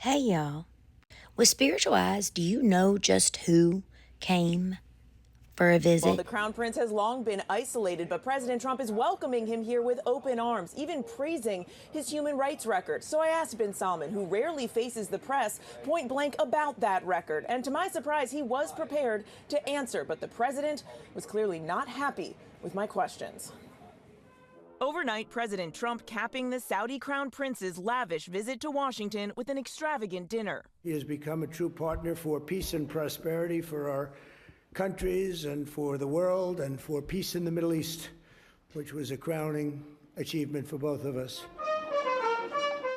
Hey, y'all. With Spiritual Eyes, do you know just who came for a visit? Well, the Crown Prince has long been isolated, but President Trump is welcoming him here with open arms, even praising his human rights record. So I asked bin Salman, who rarely faces the press, point blank about that record. And to my surprise, he was prepared to answer, but the president was clearly not happy with my questions. Overnight, President Trump capping the Saudi Crown Prince's lavish visit to Washington with an extravagant dinner. He has become a true partner for peace and prosperity for our countries and for the world and for peace in the Middle East, which was a crowning achievement for both of us.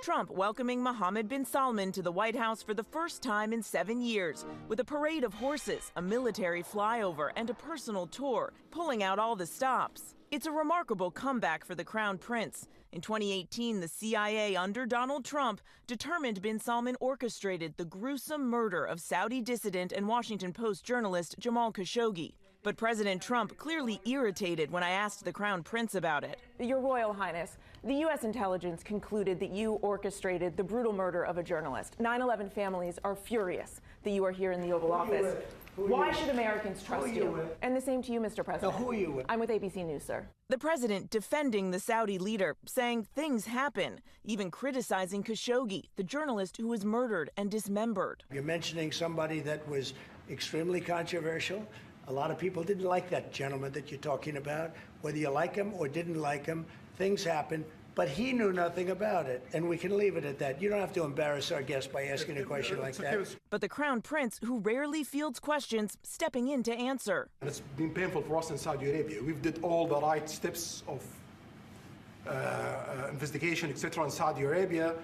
Trump welcoming Mohammed bin Salman to the White House for the first time in 7 years, with a parade of horses, a military flyover, and a personal tour, pulling out all the stops. It's a remarkable comeback for the Crown Prince. In 2018, the CIA under Donald Trump determined bin Salman orchestrated the gruesome murder of Saudi dissident and Washington Post journalist Jamal Khashoggi. But President Trump clearly irritated when I asked the Crown Prince about it. Your Royal Highness, the U.S. intelligence concluded that you orchestrated the brutal murder of a journalist. 9/11 families are furious that you are here in the Oval Office. Why should Americans trust you? And the same to you, Mr. President. Now, who are you with? I'm with ABC News, sir. The president defending the Saudi leader, saying things happen, even criticizing Khashoggi, the journalist who was murdered and dismembered. You're mentioning somebody that was extremely controversial. A lot of people didn't like that gentleman that you're talking about. Whether you like him or didn't like him, things happen. But he knew nothing about it, and we can leave it at that. You don't have to embarrass our guest by asking a question like that. But the Crown Prince, who rarely fields questions, stepping in to answer. And it's been painful for us in Saudi Arabia. We've did all the right steps of investigation, etc. in Saudi Arabia,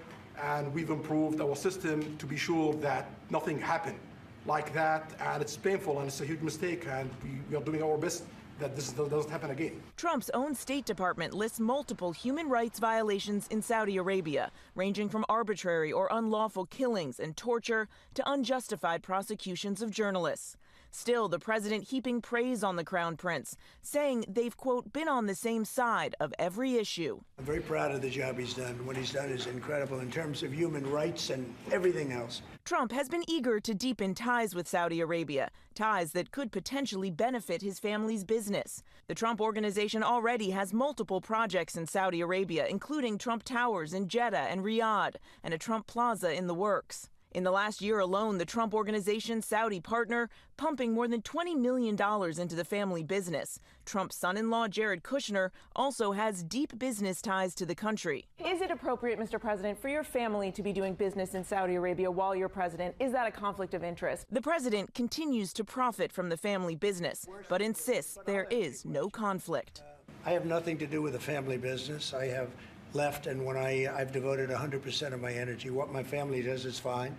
and we've improved our system to be sure that nothing happened like that. And it's painful, and it's a huge mistake, and we are doing our best that this doesn't happen again. Trump's own State Department lists multiple human rights violations in Saudi Arabia, ranging from arbitrary or unlawful killings and torture to unjustified prosecutions of journalists. Still, the president heaping praise on the Crown Prince, saying they've, quote, been on the same side of every issue. I'm very proud of the job he's done. What he's done is incredible in terms of human rights and everything else. Trump has been eager to deepen ties with Saudi Arabia, ties that could potentially benefit his family's business. The Trump Organization already has multiple projects in Saudi Arabia, including Trump Towers in Jeddah and Riyadh, and a Trump Plaza in the works. In the last year alone, the Trump Organization's Saudi partner pumping more than $20 million into the family business. Trump's son-in-law, Jared Kushner, also has deep business ties to the country. Is it appropriate, Mr. President, for your family to be doing business in Saudi Arabia while you're president? Is that a conflict of interest? The president continues to profit from the family business, but insists there is no conflict. I have nothing to do with the family business. I have left, and when I've devoted 100% of my energy. What my family does is fine.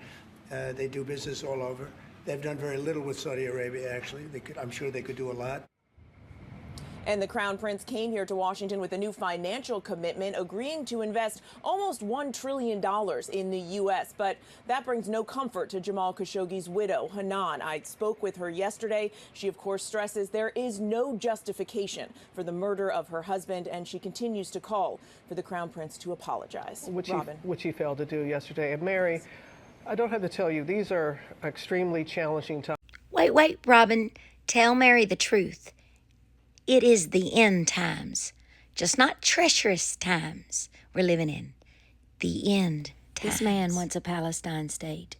They do business all over. They've done very little with Saudi Arabia, actually. I'm sure they could do a lot. And the Crown Prince came here to Washington with a new financial commitment, agreeing to invest almost $1 trillion in the U.S. But that brings no comfort to Jamal Khashoggi's widow, Hanan. I spoke with her yesterday. She, of course, stresses there is no justification for the murder of her husband, and she continues to call for the Crown Prince to apologize. Which he failed to do yesterday. And Mary, I don't have to tell you, these are extremely challenging times. Wait, Robin. Tell Mary the truth. It is the end times, just not treacherous times we're living in. The end times. This man wants a Palestine state.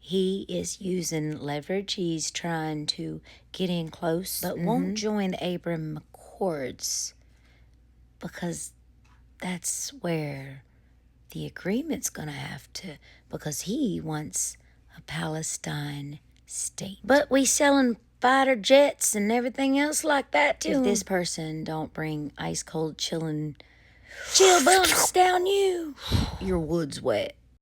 He is using leverage. He's trying to get in close, but won't join the Abraham Accords because that's where the agreement's going to have to, because he wants a Palestine state. But we selling fighter jets and everything else like that too. If this person don't bring ice cold chill bumps down you, your wood's wet.